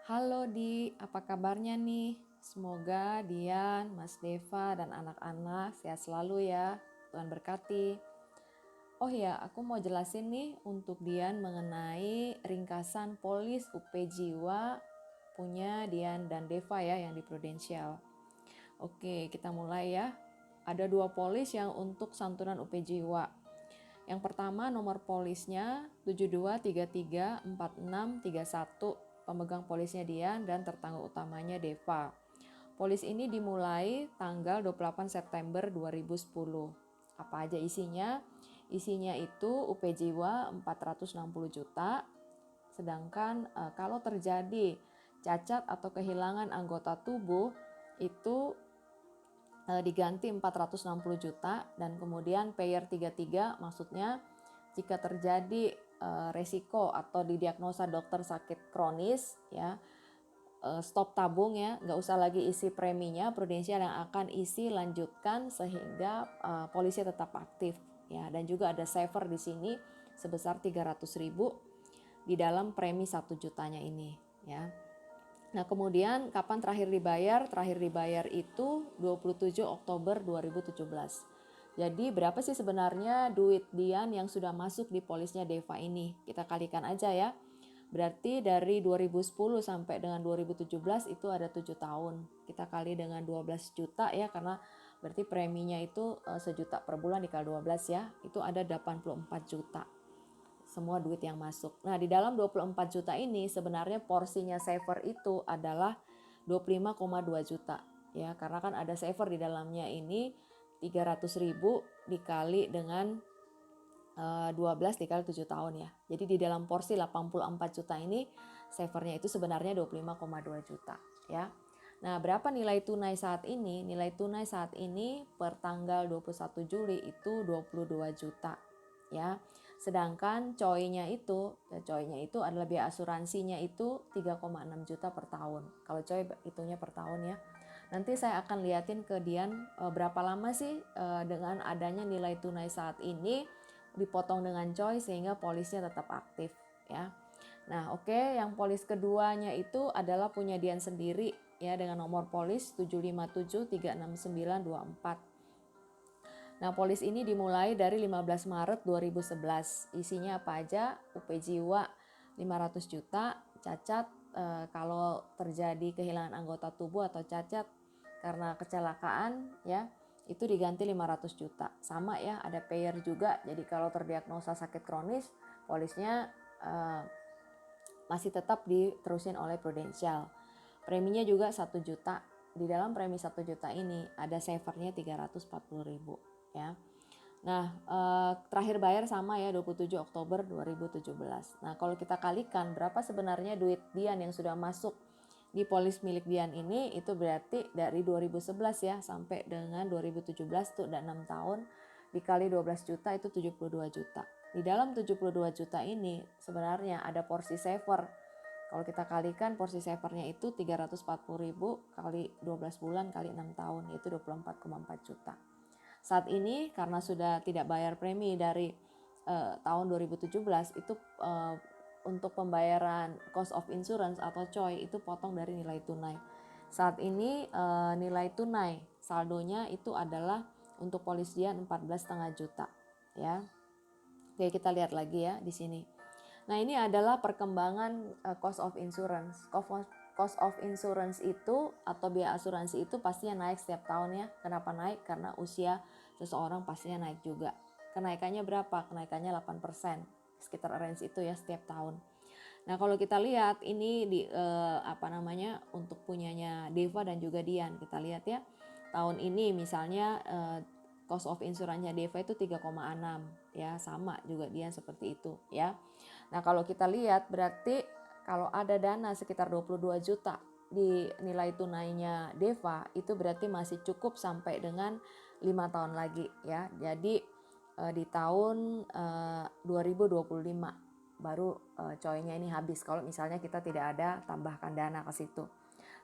Halo Di, apa kabarnya nih? Semoga Dian, Mas Deva, dan anak-anak sehat selalu ya. Tuhan berkati. Oh ya, aku mau jelasin nih untuk Dian mengenai ringkasan polis UP Jiwa punya Dian dan Deva ya yang di Prudential. Oke, kita mulai ya. Ada dua polis yang untuk santunan UP Jiwa. Yang pertama nomor polisnya 72334631, pemegang polisnya Dian dan tertanggung utamanya Deva. Polis ini dimulai tanggal 28 September 2010. Apa aja isinya? Isinya itu UP Jiwa 460 juta, sedangkan kalau terjadi cacat atau kehilangan anggota tubuh itu diganti 460 juta, dan kemudian payer 33 maksudnya jika terjadi resiko atau didiagnosa dokter sakit kronis ya, stop tabung ya, nggak usah lagi isi preminya, Prudential yang akan isi lanjutkan sehingga polisi tetap aktif ya. Dan juga ada saver di sini sebesar 300.000 di dalam premi 1 jutanya ini ya. Nah, kemudian kapan terakhir dibayar? Terakhir dibayar itu 27 Oktober 2017. Jadi berapa sih sebenarnya duit Dian yang sudah masuk di polisnya Deva ini? Kita kalikan aja ya. Berarti dari 2010 sampai dengan 2017 itu ada 7 tahun. Kita kali dengan 12 juta ya, karena berarti preminya itu sejuta per bulan dikali 12 ya. Itu ada 84 juta. Semua duit yang masuk. Nah, di dalam 24 juta ini sebenarnya porsinya saver itu adalah 25,2 juta. Ya, karena kan ada saver di dalamnya ini 300.000 dikali dengan 12 dikali 7 tahun ya. Jadi di dalam porsi 84 juta ini savernya itu sebenarnya 25,2 juta ya. Nah, berapa nilai tunai saat ini? Nilai tunai saat ini per tanggal 21 Juli itu 22 juta ya. Sedangkan coy-nya itu adalah biaya asuransinya itu 3,6 juta per tahun. Kalau coy hitungnya per tahun ya. Nanti saya akan liatin ke Dian berapa lama sih dengan adanya nilai tunai saat ini dipotong dengan coy sehingga polisnya tetap aktif ya. Nah, oke, yang polis keduanya itu adalah punya Dian sendiri ya, dengan nomor polis 7573694. Nah, polis ini dimulai dari 15 Maret 2011. Isinya apa aja? UP Jiwa 500 juta, cacat kalau terjadi kehilangan anggota tubuh atau cacat karena kecelakaan ya, itu diganti 500 juta. Sama ya, ada payer juga. Jadi kalau terdiagnosa sakit kronis, polisnya masih tetap diterusin oleh Prudential. Preminya juga 1 juta. Di dalam premi 1 juta ini ada savernya 340.000 ya. Nah, terakhir bayar sama ya 27 Oktober 2017. Nah, kalau kita kalikan berapa sebenarnya duit Dian yang sudah masuk di polis milik Dian ini, itu berarti dari 2011 ya sampai dengan 2017 tuh udah 6 tahun, dikali 12 juta itu 72 juta. Di dalam 72 juta ini sebenarnya ada porsi saver. Kalau kita kalikan porsi savernya itu 340.000 kali 12 bulan kali 6 tahun, yaitu 24,4 juta. Saat ini karena sudah tidak bayar premi dari tahun 2017 itu untuk pembayaran cost of insurance atau COI itu potong dari nilai tunai. Saat ini nilai tunai saldonya itu adalah untuk polis Dian 14,5 juta ya. Oke, kita lihat lagi ya di sini. Nah, ini adalah perkembangan cost of insurance. Cost of insurance itu atau biaya asuransi itu pastinya naik setiap tahun ya. Kenapa naik? Karena usia seseorang pastinya naik juga. Kenaikannya berapa? Kenaikannya 8%. Sekitar range itu ya setiap tahun. Nah, kalau kita lihat ini di untuk punyanya Deva dan juga Dian. Kita lihat ya. Tahun ini misalnya cost of insurance-nya Deva itu 3,6 ya, sama juga Dian seperti itu ya. Nah, kalau kita lihat berarti kalau ada dana sekitar 22 juta di nilai tunainya Deva itu berarti masih cukup sampai dengan 5 tahun lagi ya. Jadi di tahun 2025 baru coy-nya ini habis kalau misalnya kita tidak ada tambahkan dana ke situ.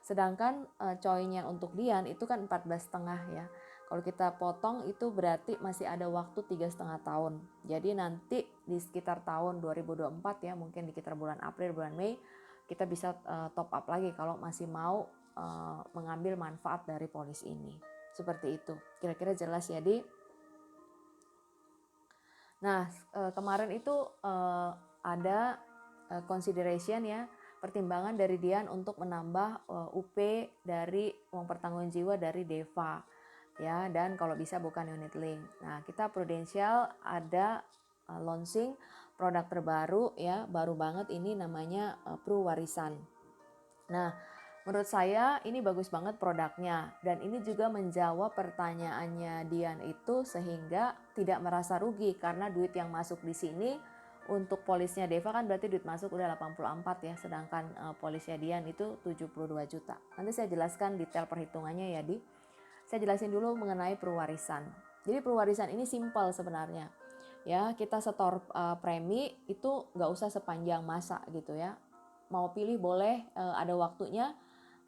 Sedangkan coy-nya untuk Dian itu kan 14,5 ya. Kalau kita potong itu berarti masih ada waktu 3,5 tahun. Jadi nanti di sekitar tahun 2024 ya, mungkin di sekitar bulan April, bulan Mei, kita bisa top up lagi kalau masih mau mengambil manfaat dari polis ini. Seperti itu. Kira-kira jelas ya, Di? Nah, kemarin itu ada consideration ya, pertimbangan dari Dian untuk menambah UP dari uang pertanggungan jiwa dari DEVA ya, dan kalau bisa bukan unit link. Nah, kita Prudential ada launching produk terbaru ya, baru banget ini namanya Pru Warisan. Nah, menurut saya ini bagus banget produknya, dan ini juga menjawab pertanyaannya Dian itu sehingga tidak merasa rugi karena duit yang masuk di sini untuk polisnya Deva kan berarti duit masuk udah 84 ya, sedangkan polisnya Dian itu 72 juta. Nanti saya jelaskan detail perhitungannya ya, Di. Saya jelasin dulu mengenai perwarisan. Jadi perwarisan ini simpel sebenarnya. Ya, kita setor premi itu nggak usah sepanjang masa gitu ya. Mau pilih boleh, ada waktunya,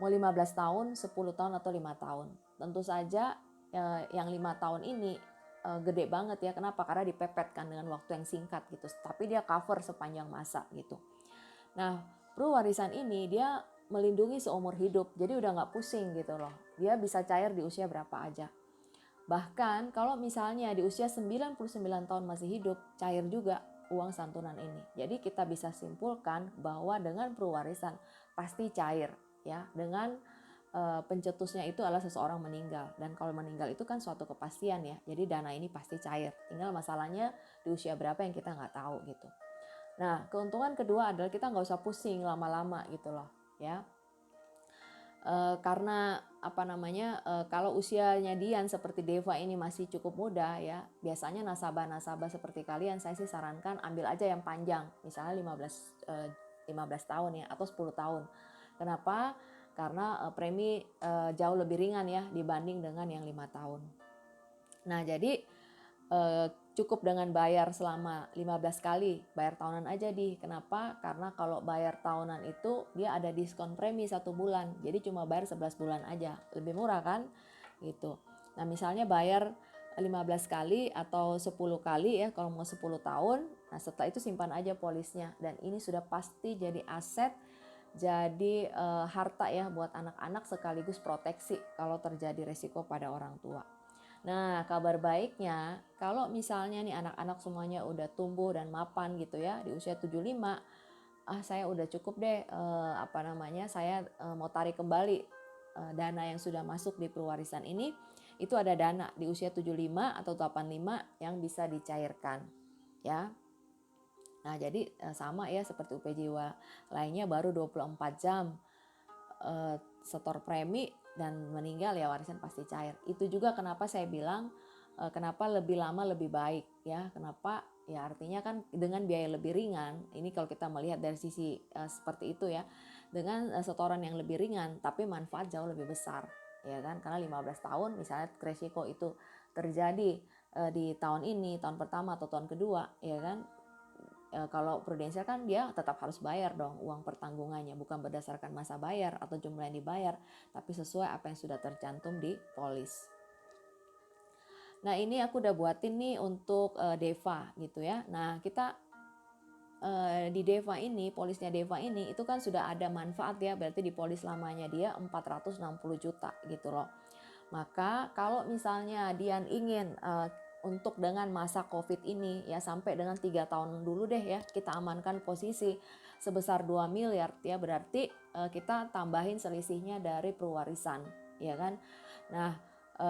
mau 15 tahun, 10 tahun atau 5 tahun. Tentu saja yang 5 tahun ini gede banget ya. Kenapa? Karena dipepetkan dengan waktu yang singkat gitu. Tapi dia cover sepanjang masa gitu. Nah, warisan ini dia melindungi seumur hidup. Jadi udah nggak pusing gitu loh. Dia bisa cair di usia berapa aja. Bahkan kalau misalnya di usia 99 tahun masih hidup, cair juga uang santunan ini. Jadi kita bisa simpulkan bahwa dengan perwarisan pasti cair ya, dengan pencetusnya itu adalah seseorang meninggal, dan kalau meninggal itu kan suatu kepastian ya, jadi dana ini pasti cair, tinggal masalahnya di usia berapa yang kita nggak tahu gitu. Nah, keuntungan kedua adalah kita nggak usah pusing lama-lama gitu loh ya. Karena kalau usianya Dian seperti Deva ini masih cukup muda ya, biasanya nasabah-nasabah seperti kalian saya sih sarankan ambil aja yang panjang, misalnya 15 tahun ya, atau 10 tahun. Kenapa? Karena premi jauh lebih ringan ya dibanding dengan yang 5 tahun. Nah, jadi cukup dengan bayar selama 15 kali, bayar tahunan aja di. Kenapa? Karena kalau bayar tahunan itu dia ada diskon premi 1 bulan. Jadi cuma bayar 11 bulan aja. Lebih murah kan? Gitu. Nah, misalnya bayar 15 kali atau 10 kali ya kalau mau 10 tahun. Nah, setelah itu simpan aja polisnya, dan ini sudah pasti jadi aset, jadi harta ya buat anak-anak sekaligus proteksi kalau terjadi resiko pada orang tua. Nah, kabar baiknya kalau misalnya nih anak-anak semuanya udah tumbuh dan mapan gitu ya di usia 75, saya udah cukup deh saya mau tarik kembali dana yang sudah masuk di perwarisan ini, itu ada dana di usia 75 atau 85 yang bisa dicairkan ya. Nah, jadi sama ya seperti UP Jiwa lainnya, baru 24 jam setor premi dan meninggal ya warisan pasti cair. Itu juga kenapa saya bilang kenapa lebih lama lebih baik ya. Kenapa? Ya artinya kan dengan biaya lebih ringan. Ini kalau kita melihat dari sisi seperti itu ya. Dengan setoran yang lebih ringan tapi manfaat jauh lebih besar. Ya kan? Karena 15 tahun misalnya resiko itu terjadi di tahun ini, tahun pertama atau tahun kedua, ya kan? Kalau prudensial kan dia tetap harus bayar dong uang pertanggungannya, bukan berdasarkan masa bayar atau jumlah yang dibayar, tapi sesuai apa yang sudah tercantum di polis. Nah, ini aku udah buatin nih untuk Deva gitu ya. Nah, kita di Deva ini, polisnya Deva ini itu kan sudah ada manfaat ya, berarti di polis lamanya dia 460 juta gitu loh. Maka kalau misalnya Dian ingin untuk dengan masa COVID ini ya sampai dengan 3 tahun dulu deh ya, kita amankan posisi sebesar 2 miliar ya, berarti kita tambahin selisihnya dari perwarisan ya kan. Nah,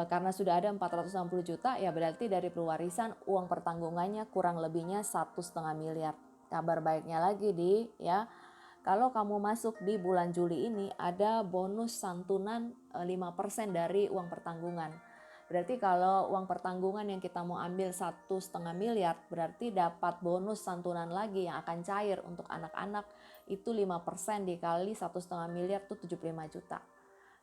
karena sudah ada 460 juta ya berarti dari perwarisan uang pertanggungannya kurang lebihnya 1,5 miliar. Kabar baiknya lagi ya, kalau kamu masuk di bulan Juli ini ada bonus santunan 5% dari uang pertanggungan. Berarti kalau uang pertanggungan yang kita mau ambil 1,5 miliar, berarti dapat bonus santunan lagi yang akan cair untuk anak-anak itu 5% dikali 1,5 miliar itu 75 juta.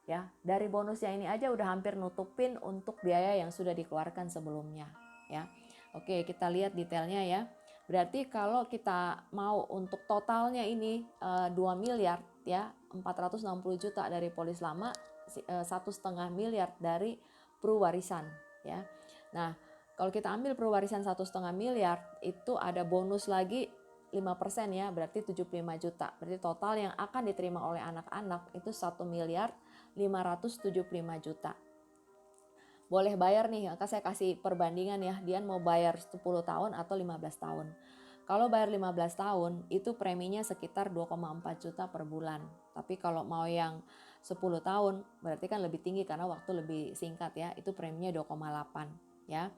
Ya, dari bonusnya ini aja udah hampir nutupin untuk biaya yang sudah dikeluarkan sebelumnya ya. Oke, kita lihat detailnya ya. Berarti kalau kita mau untuk totalnya ini 2 miliar ya, 460 juta dari polis lama, 1,5 miliar dari perwarisan ya. Nah, kalau kita ambil perwarisan 1,5 miliar itu ada bonus lagi 5% ya, berarti 75 juta. Berarti total yang akan diterima oleh anak-anak itu 1.575 juta. Boleh bayar nih, maka saya kasih perbandingan ya, Dian mau bayar 10 tahun atau 15 tahun. Kalau bayar 15 tahun itu preminya sekitar 2,4 juta per bulan. Tapi kalau mau yang 10 tahun berarti kan lebih tinggi karena waktu lebih singkat ya, itu preminya 2,8 ya.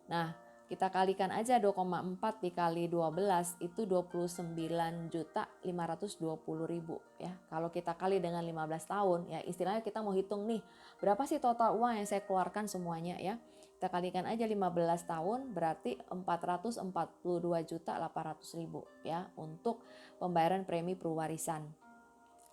Nah, kita kalikan aja 2,4 dikali 12 itu 29.520.000 ya. Kalau kita kali dengan 15 tahun ya, istilahnya kita mau hitung nih berapa sih total uang yang saya keluarkan semuanya ya. Kita kalikan aja 15 tahun berarti 442.800.000 ya untuk pembayaran premi perwarisan.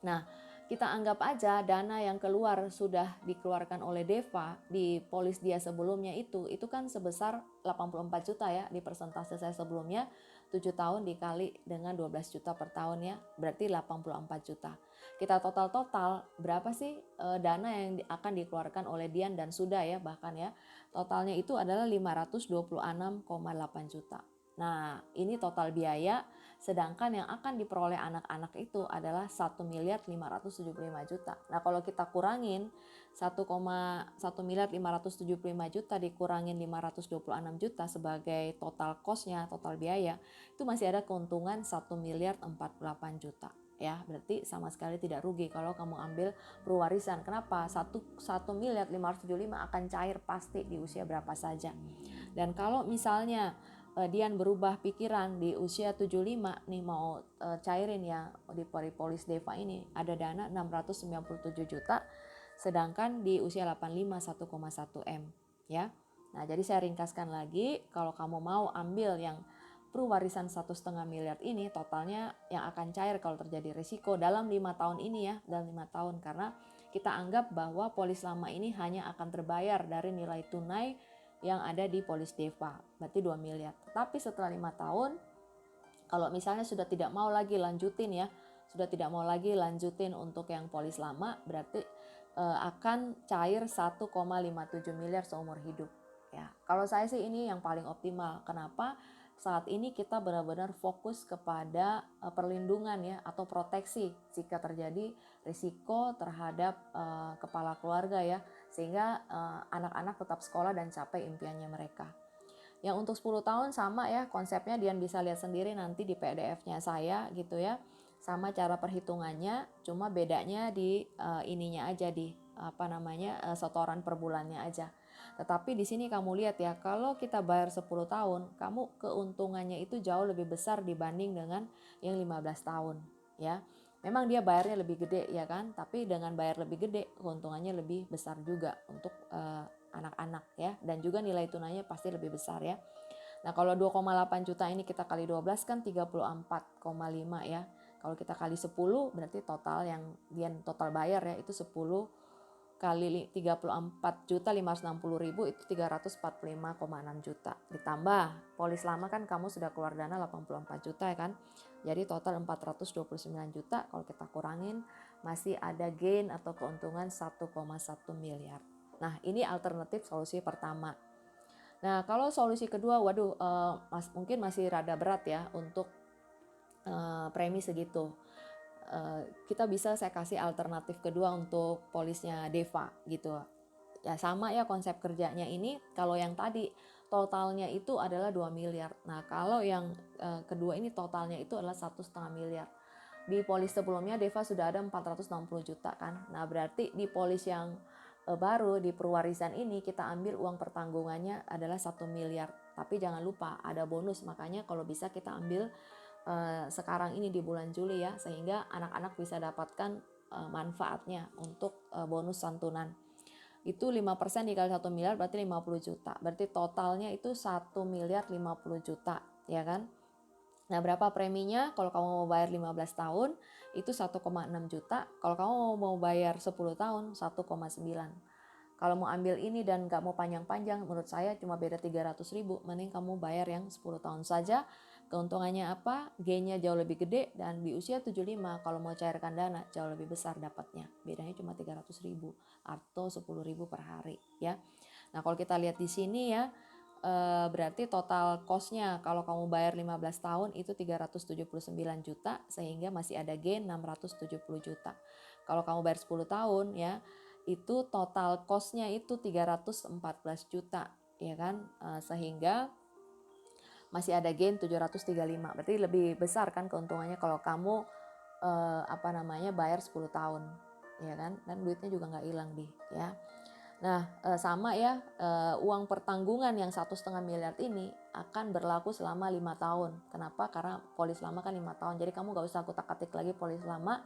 Nah, kita anggap aja dana yang keluar sudah dikeluarkan oleh Deva di polis dia sebelumnya itu kan sebesar 84 juta ya, di persentase saya sebelumnya 7 tahun dikali dengan 12 juta per tahun ya, berarti 84 juta. Kita total berapa sih dana yang akan dikeluarkan oleh Dian dan sudah ya bahkan ya, totalnya itu adalah 526,8 juta. Nah, ini total biaya, sedangkan yang akan diperoleh anak-anak itu adalah 1.575 juta. Nah, kalau kita kurangin 1.575 juta dikurangin 526 juta sebagai total cost-nya, total biaya, itu masih ada keuntungan 1.048 juta. Ya, berarti sama sekali tidak rugi kalau kamu ambil perwarisan. Kenapa? 1.575 akan cair pasti di usia berapa saja. Dan kalau misalnya Dian berubah pikiran di usia 75 nih mau cairin ya di polis Deva ini ada dana 697 juta, sedangkan di usia 85 1,1 M ya. Nah, jadi saya ringkaskan lagi, kalau kamu mau ambil yang perwarisan 1,5 miliar ini, totalnya yang akan cair kalau terjadi risiko dalam 5 tahun ini ya, dalam 5 tahun, karena kita anggap bahwa polis lama ini hanya akan terbayar dari nilai tunai yang ada di polis Deva, berarti 2 miliar. Tetapi setelah 5 tahun, kalau misalnya sudah tidak mau lagi lanjutin ya, sudah tidak mau lagi lanjutin untuk yang polis lama, berarti akan cair 1,57 miliar seumur hidup. Ya, kalau saya sih ini yang paling optimal. Kenapa? Saat ini kita benar-benar fokus kepada perlindungan ya atau proteksi jika terjadi risiko terhadap kepala keluarga ya, sehingga anak-anak tetap sekolah dan capai impiannya mereka. Yang untuk 10 tahun sama ya konsepnya, Dian bisa lihat sendiri nanti di PDF-nya saya gitu ya. Sama cara perhitungannya, cuma bedanya di ininya aja, di setoran per bulannya aja. Tetapi di sini kamu lihat ya, kalau kita bayar 10 tahun, kamu keuntungannya itu jauh lebih besar dibanding dengan yang 15 tahun ya. Memang dia bayarnya lebih gede ya kan, tapi dengan bayar lebih gede keuntungannya lebih besar juga untuk anak-anak ya, dan juga nilai tunainya pasti lebih besar ya. Nah, kalau 2,8 juta ini kita kali 12 kan 34,5 ya. Kalau kita kali 10 berarti total yang dia total bayar ya itu 10 kali 34.560.000 itu 345,6 juta. Ditambah polis lama kan kamu sudah keluar dana 84 juta ya kan. Jadi total 429 juta, kalau kita kurangin masih ada gain atau keuntungan 1,1 miliar. Nah, ini alternatif solusi pertama. Nah, kalau solusi kedua, mungkin masih rada berat ya untuk premi segitu. Kita bisa saya kasih alternatif kedua untuk polisnya Deva gitu ya, sama ya konsep kerjanya ini. Kalau yang tadi totalnya itu adalah 2 miliar, nah kalau yang kedua ini totalnya itu adalah 1,5 miliar. Di polis sebelumnya Deva sudah ada 460 juta kan, nah berarti di polis yang baru di perwarisan ini kita ambil uang pertanggungannya adalah 1 miliar, tapi jangan lupa ada bonus, makanya kalau bisa kita ambil sekarang ini di bulan Juli ya, sehingga anak-anak bisa dapatkan manfaatnya untuk bonus santunan. Itu 5% dikali 1 miliar berarti 50 juta. Berarti totalnya itu 1 miliar 50 juta ya kan. Nah, berapa preminya? Kalau kamu mau bayar 15 tahun itu 1,6 juta. Kalau kamu mau bayar 10 tahun 1,9. Kalau mau ambil ini dan gak mau panjang-panjang, menurut saya cuma beda 300.000. Mending kamu bayar yang 10 tahun saja. Keuntungannya apa? Gainnya jauh lebih gede, dan di usia 75 kalau mau cairkan dana jauh lebih besar dapatnya. Bedanya cuma 300.000 atau 10.000 per hari ya. Nah, kalau kita lihat di sini ya, berarti total cost-nya kalau kamu bayar 15 tahun itu 379 juta, sehingga masih ada gain 670 juta. Kalau kamu bayar 10 tahun ya, itu total cost-nya itu 314 juta, ya kan? Sehingga masih ada gain 735. Berarti lebih besar kan keuntungannya kalau kamu bayar 10 tahun, ya kan? Dan duitnya juga nggak hilang ya. Nah, sama ya, uang pertanggungan yang 1,5 miliar ini akan berlaku selama 5 tahun. Kenapa? Karena polis lama kan 5 tahun. Jadi kamu gak usah kutak-katik lagi polis lama,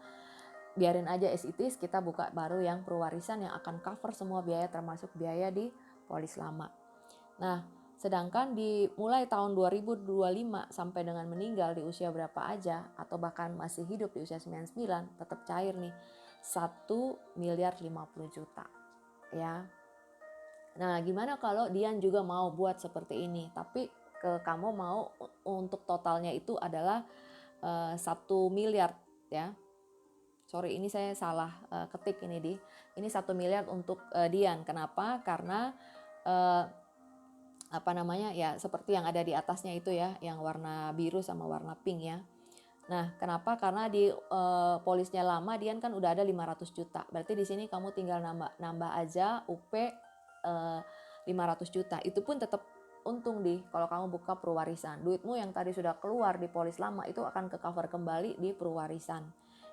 biarin aja as it is, kita buka baru yang perwarisan yang akan cover semua biaya termasuk biaya di polis lama. Nah, sedangkan mulai tahun 2025 sampai dengan meninggal di usia berapa aja, atau bahkan masih hidup di usia 99, tetap cair nih, 1,050 juta. Ya. Nah, gimana kalau Dian juga mau buat seperti ini, tapi kamu mau untuk totalnya itu adalah 1 miliar ya. Sorry, ini saya salah ketik ini ini 1 miliar untuk Dian. Kenapa? Karena ya seperti yang ada di atasnya itu ya, yang warna biru sama warna pink ya. Nah, kenapa? Karena di polisnya lama Dian kan udah ada 500 juta. Berarti di sini kamu tinggal nambah aja UP 500 juta. Itu pun tetap untung kalau kamu buka perwarisan. Duitmu yang tadi sudah keluar di polis lama itu akan ke cover kembali di perwarisan.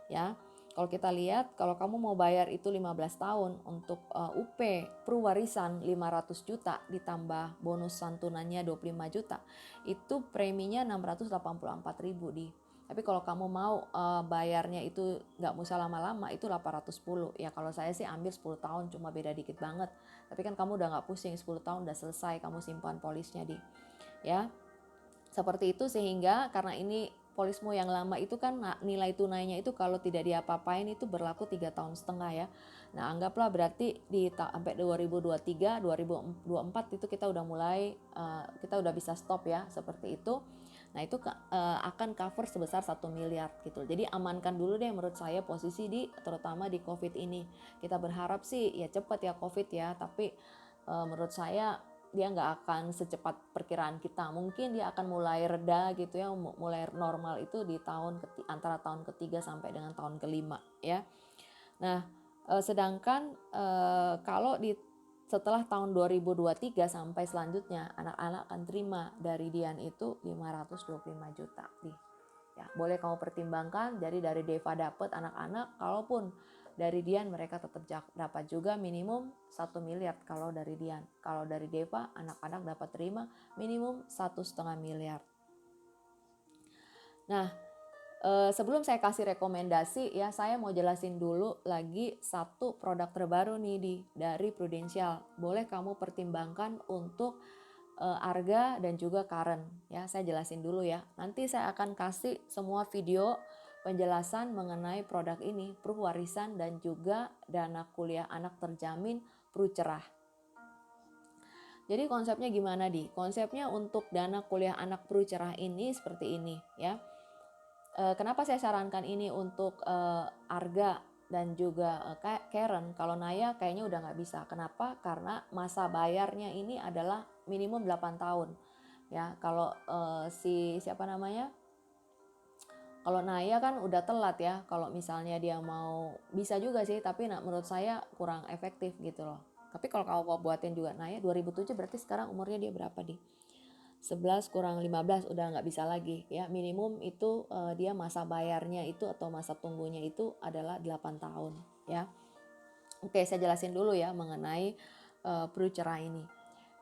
Ya. Kalau kita lihat, kalau kamu mau bayar itu 15 tahun untuk UP perwarisan 500 juta ditambah bonus santunannya 25 juta, itu preminya 684.000 Tapi kalau kamu mau bayarnya itu nggak usah lama-lama, itu 810. Ya kalau saya sih ambil 10 tahun, cuma beda dikit banget. Tapi kan kamu udah nggak pusing, 10 tahun udah selesai, kamu simpan polisnya ya. Seperti itu, sehingga karena ini polismu yang lama itu kan nilai tunainya itu kalau tidak diapa-apain itu berlaku 3,5 tahun ya. Nah, anggaplah berarti sampai 2023, 2024 itu kita udah mulai, kita udah bisa stop ya, seperti itu. Nah, itu akan cover sebesar 1 miliar gitu. Jadi amankan dulu deh menurut saya posisi terutama di COVID ini. Kita berharap sih ya cepat ya COVID ya, tapi menurut saya dia nggak akan secepat perkiraan kita. Mungkin dia akan mulai reda gitu ya, mulai normal itu di antara tahun ketiga sampai dengan tahun kelima ya. Nah, sedangkan kalau setelah tahun 2023 sampai selanjutnya, anak-anak akan terima dari Dian itu 525 juta ya. Boleh kamu pertimbangkan, jadi dari Deva dapat anak-anak, kalaupun dari Dian mereka tetap dapat juga minimum 1 miliar kalau dari Dian. Kalau dari Deva anak-anak dapat terima minimum 1,5 miliar. Nah, sebelum saya kasih rekomendasi ya, saya mau jelasin dulu lagi satu produk terbaru nih dari Prudential. Boleh kamu pertimbangkan untuk Arga dan juga Karen ya. Saya jelasin dulu ya. Nanti saya akan kasih semua video penjelasan mengenai produk ini, Pru Warisan dan juga dana kuliah anak terjamin Pru Cerah. Jadi konsepnya gimana Konsepnya untuk dana kuliah anak Pru Cerah ini seperti ini ya. Kenapa saya sarankan ini untuk Arga dan juga Karen? Kalau Naya kayaknya udah nggak bisa. Kenapa? Karena masa bayarnya ini adalah minimum 8 tahun. Ya, kalau kalau Naya kan udah telat ya. Kalau misalnya dia mau, bisa juga sih, tapi menurut saya kurang efektif gitu loh. Tapi kalau kamu mau buatin juga Naya 2007, berarti sekarang umurnya dia berapa 11 kurang 15 udah nggak bisa lagi ya. Minimum itu dia masa bayarnya itu atau masa tunggunya itu adalah 8 tahun ya. Oke, saya jelasin dulu ya mengenai Pru Cerah ini.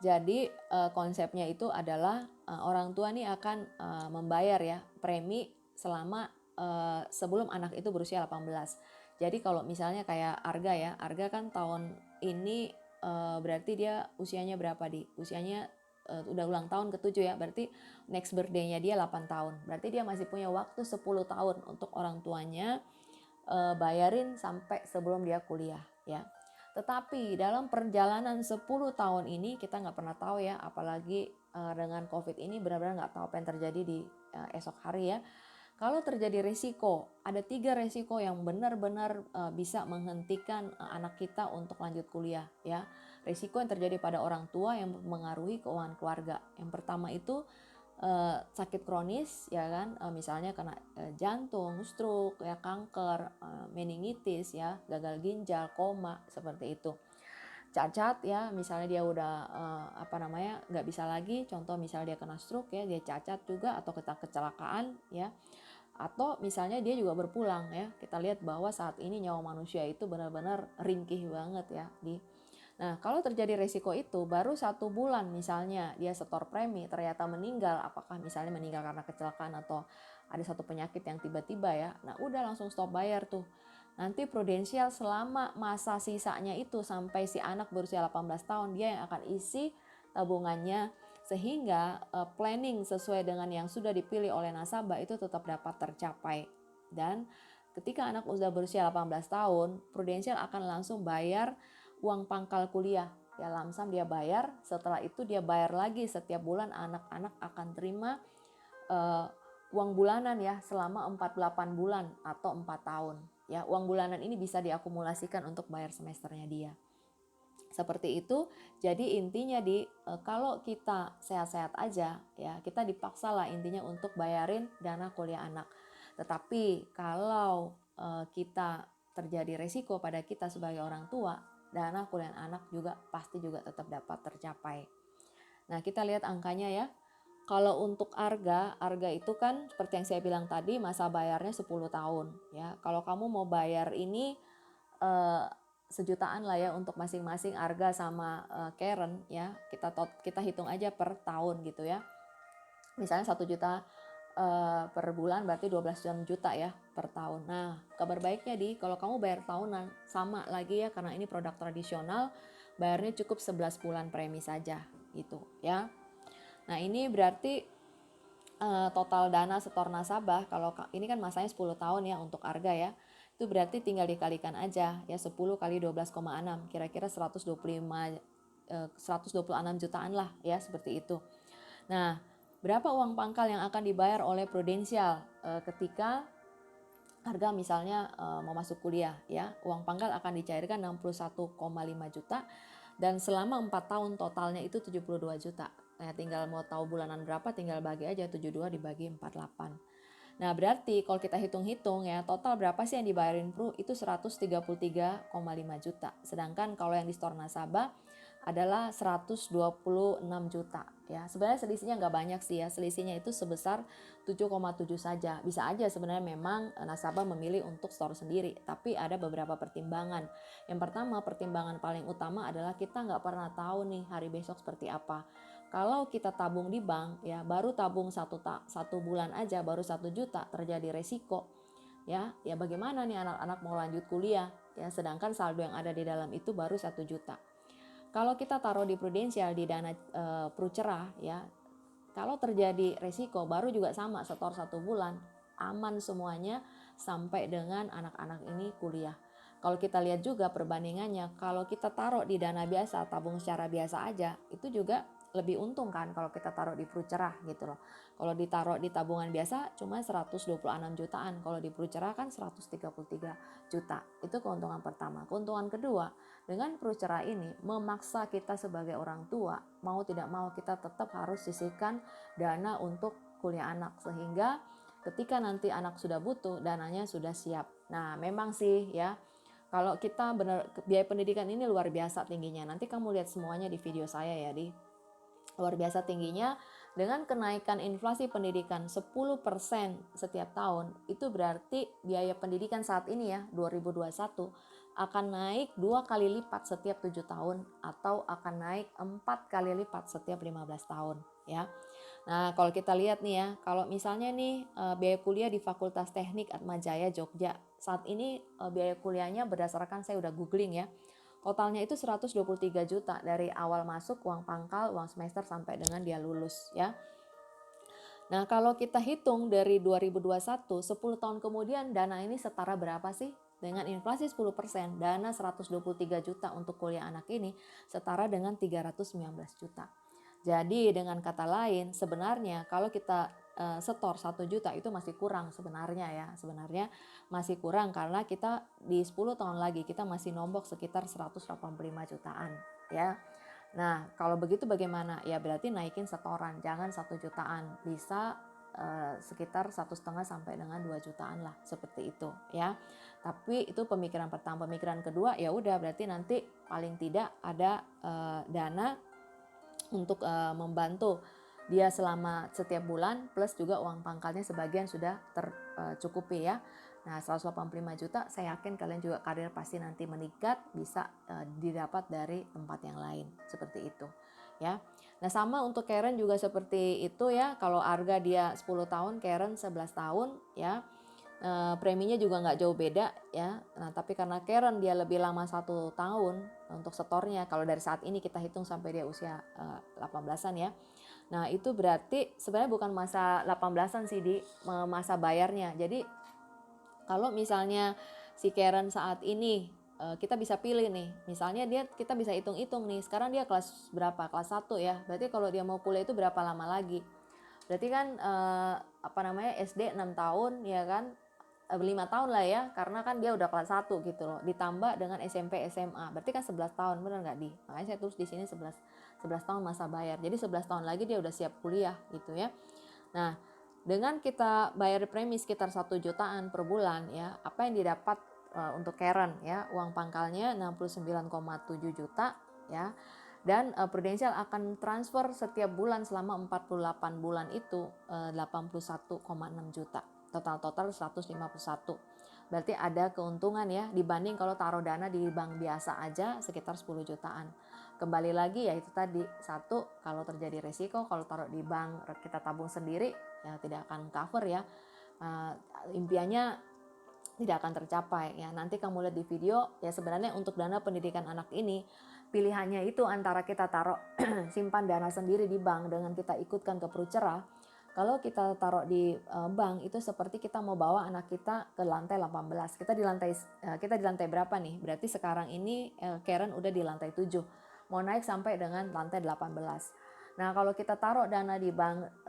Jadi konsepnya itu adalah orang tua nih akan membayar ya premi selama sebelum anak itu berusia 18. Jadi kalau misalnya kayak Arga ya, Arga kan tahun ini berarti dia usianya berapa Usianya udah ulang tahun ke-7 ya, berarti next birthday-nya dia 8 tahun. Berarti dia masih punya waktu 10 tahun untuk orang tuanya bayarin sampai sebelum dia kuliah ya. Tetapi dalam perjalanan 10 tahun ini kita nggak pernah tahu ya, apalagi dengan COVID ini benar-benar nggak tahu apa yang terjadi di esok hari ya. Kalau terjadi resiko, ada 3 resiko yang benar-benar bisa menghentikan anak kita untuk lanjut kuliah ya. Risiko yang terjadi pada orang tua yang mempengaruhi keuangan keluarga. Yang pertama itu sakit kronis, ya kan, misalnya kena jantung, stroke, ya, kanker, meningitis, ya, gagal ginjal, koma, seperti itu. Cacat, ya, misalnya dia udah nggak bisa lagi, contoh misalnya dia kena stroke, ya, dia cacat juga, atau kecelakaan, ya, atau misalnya dia juga berpulang, ya. Kita lihat bahwa saat ini nyawa manusia itu benar-benar ringkih banget, ya. Nah, kalau terjadi resiko itu baru 1 bulan, misalnya dia setor premi ternyata meninggal, apakah misalnya meninggal karena kecelakaan atau ada satu penyakit yang tiba-tiba, ya. Nah, udah langsung stop bayar tuh. Nanti prudensial selama masa sisanya itu sampai si anak berusia 18 tahun dia yang akan isi tabungannya, sehingga planning sesuai dengan yang sudah dipilih oleh nasabah itu tetap dapat tercapai. Dan ketika anak sudah berusia 18 tahun, prudensial akan langsung bayar uang pangkal kuliah. Ya, lamsam dia bayar, setelah itu dia bayar lagi setiap bulan. Anak-anak akan terima uang bulanan, ya, selama 48 bulan atau 4 tahun. Ya, uang bulanan ini bisa diakumulasikan untuk bayar semesternya dia. Seperti itu. Jadi intinya kalau kita sehat-sehat aja, ya, kita dipaksa lah intinya untuk bayarin dana kuliah anak. Tetapi kalau kita terjadi resiko pada kita sebagai orang tua, dana kuliah anak juga pasti juga tetap dapat tercapai. Nah, kita lihat angkanya, ya. Kalau untuk arga itu kan seperti yang saya bilang tadi, masa bayarnya 10 tahun, ya. Kalau kamu mau bayar ini sejutaan lah, ya, untuk masing-masing Arga sama Karen, ya. Kita hitung aja per tahun gitu, ya. Misalnya 1 juta per bulan berarti 12 juta, ya, per tahun. Nah, kabar baiknya kalau kamu bayar tahunan sama lagi, ya, karena ini produk tradisional, bayarnya cukup 11 bulan premi saja gitu, ya. Nah, ini berarti total dana setor nasabah, kalau ini kan masanya 10 tahun, ya, untuk Arga, ya. Itu berarti tinggal dikalikan aja, ya, 10 kali 12,6, kira-kira 126 jutaan lah, ya, seperti itu. Nah, berapa uang pangkal yang akan dibayar oleh prudensial ketika Arga misalnya mau masuk kuliah, ya? Uang pangkal akan dicairkan 61,5 juta dan selama 4 tahun totalnya itu 72 juta. Nah, tinggal mau tahu bulanan berapa, tinggal bagi aja 72 dibagi 48. Nah, berarti kalau kita hitung-hitung, ya, total berapa sih yang dibayarin Pru? Itu 133,5 juta. Sedangkan kalau yang di store nasabah adalah 126 juta, ya. Sebenarnya selisihnya nggak banyak sih, ya. Selisihnya itu sebesar 7,7 saja. Bisa aja sebenarnya memang nasabah memilih untuk store sendiri, tapi ada beberapa pertimbangan. Yang pertama, pertimbangan paling utama adalah kita nggak pernah tahu nih hari besok seperti apa. Kalau kita tabung di bank, ya, baru tabung satu bulan aja baru 1 juta, terjadi resiko, ya bagaimana nih anak-anak mau lanjut kuliah, ya, sedangkan saldo yang ada di dalam itu baru 1 juta. Kalau kita taruh di prudensial, di dana Pru Cerah, ya, kalau terjadi resiko baru juga sama, setor 1 bulan, aman semuanya sampai dengan anak-anak ini kuliah. Kalau kita lihat juga perbandingannya, kalau kita taruh di dana biasa, tabung secara biasa aja, itu juga lebih untung kan kalau kita taruh di Pru Cerah gitu loh. Kalau ditaruh di tabungan biasa cuma 126 jutaan, kalau di Pru Cerah kan 133 juta. Itu keuntungan pertama. Keuntungan kedua, dengan Pru Cerah ini memaksa kita sebagai orang tua, mau tidak mau kita tetap harus sisihkan dana untuk kuliah anak, sehingga ketika nanti anak sudah butuh, dananya sudah siap. Nah, memang sih, ya, kalau kita biaya pendidikan ini luar biasa tingginya. Nanti kamu lihat semuanya di video saya, ya, luar biasa tingginya. Dengan kenaikan inflasi pendidikan 10% setiap tahun, itu berarti biaya pendidikan saat ini, ya, 2021 akan naik 2 kali lipat setiap 7 tahun atau akan naik 4 kali lipat setiap 15 tahun, ya. Nah, kalau kita lihat nih, ya, kalau misalnya nih biaya kuliah di Fakultas Teknik Atmajaya Jogja, saat ini biaya kuliahnya berdasarkan saya udah googling, ya, totalnya itu 123 juta dari awal masuk, uang pangkal, uang semester sampai dengan dia lulus, ya. Nah, kalau kita hitung dari 2021, 10 tahun kemudian dana ini setara berapa sih? Dengan inflasi 10%, dana 123 juta untuk kuliah anak ini setara dengan 319 juta. Jadi dengan kata lain, sebenarnya kalau kita setor 1 juta itu masih kurang sebenarnya ya. Sebenarnya masih kurang karena kita di 10 tahun lagi kita masih nombok sekitar 185 jutaan ya. Nah, kalau begitu bagaimana? Ya berarti naikin setoran, jangan 1 jutaan, bisa sekitar 1,5 sampai dengan 2 jutaan lah, seperti itu ya. Tapi itu pemikiran pertama. Pemikiran kedua, ya udah berarti nanti paling tidak ada dana untuk membantu dia selama setiap bulan, plus juga uang pangkalnya sebagian sudah tercukupi ya. Nah, 185 juta saya yakin kalian juga karir pasti nanti meningkat, bisa didapat dari tempat yang lain, seperti itu ya. Nah, sama untuk Karen juga seperti itu ya. Kalau Arga dia 10 tahun, Karen 11 tahun ya. Preminya juga nggak jauh beda ya. Nah, tapi karena Karen dia lebih lama 1 tahun untuk setornya, kalau dari saat ini kita hitung sampai dia usia 18-an ya. Nah, itu berarti sebenarnya bukan masa 18-an sih, di masa bayarnya. Jadi kalau misalnya si Karen saat ini kita bisa pilih nih, misalnya kita bisa hitung-hitung nih, sekarang dia kelas berapa, kelas 1 ya, berarti kalau dia mau kuliah itu berapa lama lagi, berarti kan SD 6 tahun ya kan, 5 tahun lah ya, karena kan dia udah kelas 1 gitu loh, ditambah dengan SMP SMA, berarti kan 11 tahun, bener nggak Di? Makanya saya tulis di sini 11 tahun masa bayar, jadi 11 tahun lagi dia udah siap kuliah gitu ya. Nah, dengan kita bayar premi sekitar 1 jutaan per bulan ya, apa yang didapat untuk Karen ya, uang pangkalnya 69,7 juta ya. Dan Prudential akan transfer setiap bulan selama 48 bulan itu 81,6 juta. Total 151. Berarti ada keuntungan ya, dibanding kalau taruh dana di bank biasa aja sekitar 10 jutaan. Kembali lagi ya itu tadi, satu, kalau terjadi resiko kalau taruh di bank kita tabung sendiri ya tidak akan cover ya. Impiannya tidak akan tercapai ya. Nanti kamu lihat di video ya, sebenarnya untuk dana pendidikan anak ini pilihannya itu antara kita taruh simpan dana sendiri di bank dengan kita ikutkan ke Prucerah. Kalau kita taruh di bank itu seperti kita mau bawa anak kita ke lantai 18. Kita di lantai berapa nih? Berarti sekarang ini Karen udah di lantai 7. Mau naik sampai dengan lantai 18. Nah, kalau kita taruh dana di bank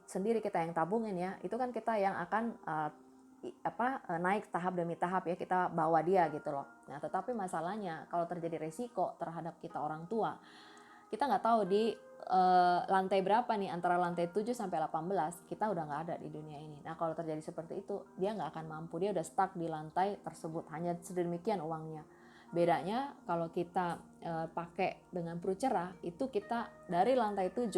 sendiri, kita yang tabungin ya, itu kan kita yang akan naik tahap demi tahap ya, kita bawa dia gitu loh. Nah, tetapi masalahnya kalau terjadi resiko terhadap kita orang tua, kita nggak tahu di lantai berapa nih, antara lantai 7 sampai 18 kita udah nggak ada di dunia ini. Nah, kalau terjadi seperti itu dia nggak akan mampu, dia udah stuck di lantai tersebut, hanya sedemikian uangnya. Bedanya kalau kita pakai dengan Prucerah, itu kita dari lantai 7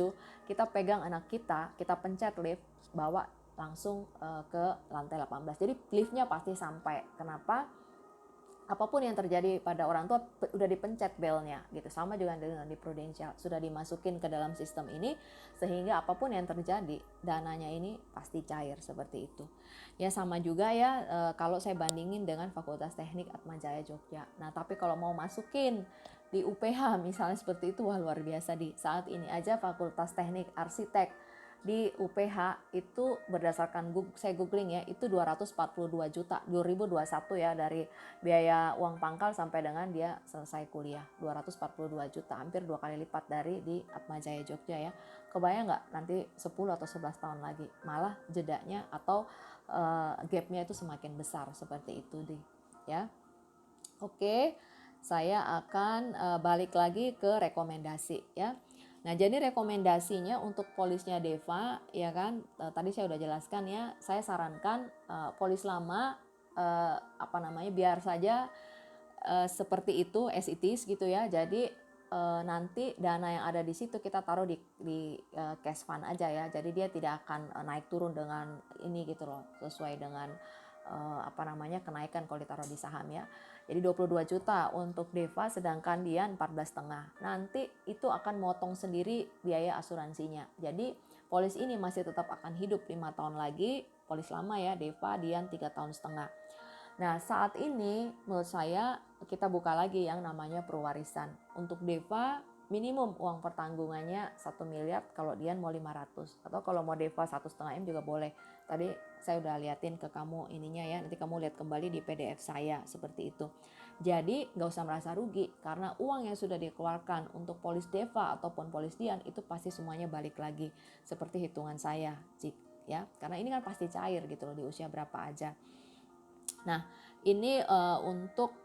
kita pegang anak kita pencet lift, bawa langsung ke lantai 18. Jadi liftnya pasti sampai. Kenapa? Apapun yang terjadi pada orang tua udah dipencet belnya gitu. Sama juga dengan di Prudential, sudah dimasukin ke dalam sistem ini sehingga apapun yang terjadi dananya ini pasti cair, seperti itu. Ya sama juga ya kalau saya bandingin dengan Fakultas Teknik Atmajaya Jogja. Nah, tapi kalau mau masukin di UPH misalnya seperti itu, wah luar biasa di saat ini aja Fakultas Teknik Arsitek di UPH itu berdasarkan saya googling ya, itu 242 juta 2021 ya, dari biaya uang pangkal sampai dengan dia selesai kuliah. 242 juta, hampir 2 kali lipat dari di Atmajaya Jogja ya. Kebayang nggak nanti 10 atau 11 tahun lagi malah jedanya atau gapnya itu semakin besar, seperti itu deh ya. Oke, saya akan balik lagi ke rekomendasi ya. Nah, jadi rekomendasinya untuk polisnya Deva ya kan, tadi saya udah jelaskan ya, saya sarankan polis lama biar saja seperti itu as it is gitu ya. Jadi nanti dana yang ada di situ kita taruh di cash fund aja ya. Jadi dia tidak akan naik turun dengan ini gitu loh, sesuai dengan kenaikan kalau ditaruh di saham ya. Jadi 22 juta untuk Deva, sedangkan dia 14,5. Nanti itu akan motong sendiri biaya asuransinya. Jadi polis ini masih tetap akan hidup 5 tahun lagi, polis lama ya, Deva, Dian 3,5 tahun. Nah, saat ini menurut saya kita buka lagi yang namanya perwarisan. Untuk Deva minimum uang pertanggungannya 1 miliar, kalau Dian mau 500, atau kalau mau Deva 1,5 M juga boleh. Tadi saya udah liatin ke kamu ininya ya, nanti kamu lihat kembali di PDF saya, seperti itu. Jadi nggak usah merasa rugi, karena uang yang sudah dikeluarkan untuk polis Deva ataupun polis Dian itu pasti semuanya balik lagi, seperti hitungan saya ya, karena ini kan pasti cair gitu loh di usia berapa aja. Nah, ini untuk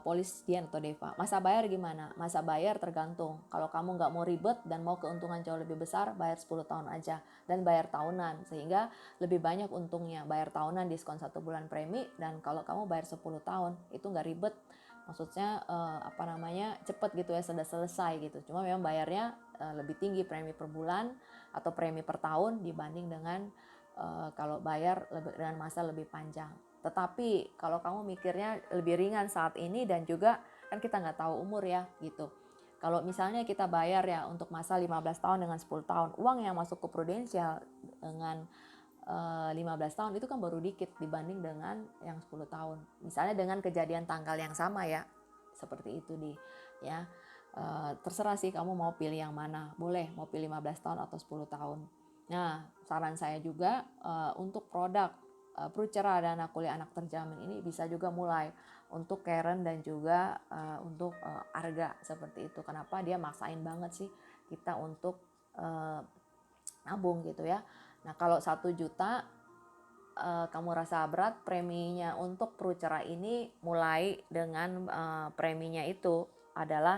polis Dian atau Deva. Masa bayar gimana? Masa bayar tergantung. Kalau kamu nggak mau ribet dan mau keuntungan jauh lebih besar, bayar 10 tahun aja dan bayar tahunan, sehingga lebih banyak untungnya. Bayar tahunan diskon 1 bulan premi, dan kalau kamu bayar 10 tahun itu nggak ribet. Maksudnya cepet gitu ya, sudah selesai gitu. Cuma memang bayarnya lebih tinggi premi per bulan atau premi per tahun dibanding dengan kalau bayar dengan masa lebih panjang. Tetapi kalau kamu mikirnya lebih ringan saat ini, dan juga kan kita nggak tahu umur ya gitu. Kalau misalnya kita bayar ya untuk masa 15 tahun dengan 10 tahun, uang yang masuk ke prudensial dengan 15 tahun itu kan baru dikit dibanding dengan yang 10 tahun. Misalnya dengan kejadian tanggal yang sama ya, seperti itu ya. Terserah sih kamu mau pilih yang mana. Boleh mau pilih 15 tahun atau 10 tahun. Nah, saran saya juga untuk produk Prucera Dana Kuliah Anak Terjamin ini bisa juga mulai untuk Karen dan juga untuk Arga seperti itu. Kenapa dia maksain banget sih kita untuk nabung gitu ya. Nah, kalau 1 juta kamu rasa berat, preminya untuk Prucera ini mulai dengan preminya itu adalah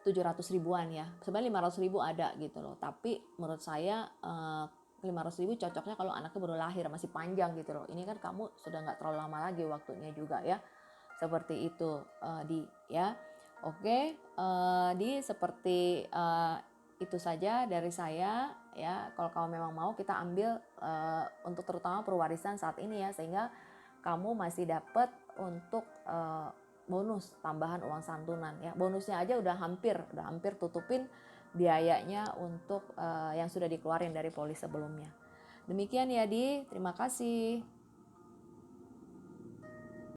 700 ribuan ya. Sebenarnya 500 ribu ada gitu loh. Tapi menurut saya 500 ribu cocoknya kalau anaknya baru lahir, masih panjang gitu loh. Ini kan kamu sudah nggak terlalu lama lagi waktunya juga ya. Seperti itu ya. Oke, seperti itu saja dari saya ya. Kalau kamu memang mau, kita ambil untuk terutama perwarisan saat ini ya, sehingga kamu masih dapat untuk bonus tambahan uang santunan ya. Bonusnya aja udah hampir tutupin biayanya untuk yang sudah dikeluarin dari polis sebelumnya. Demikian ya Di, terima kasih.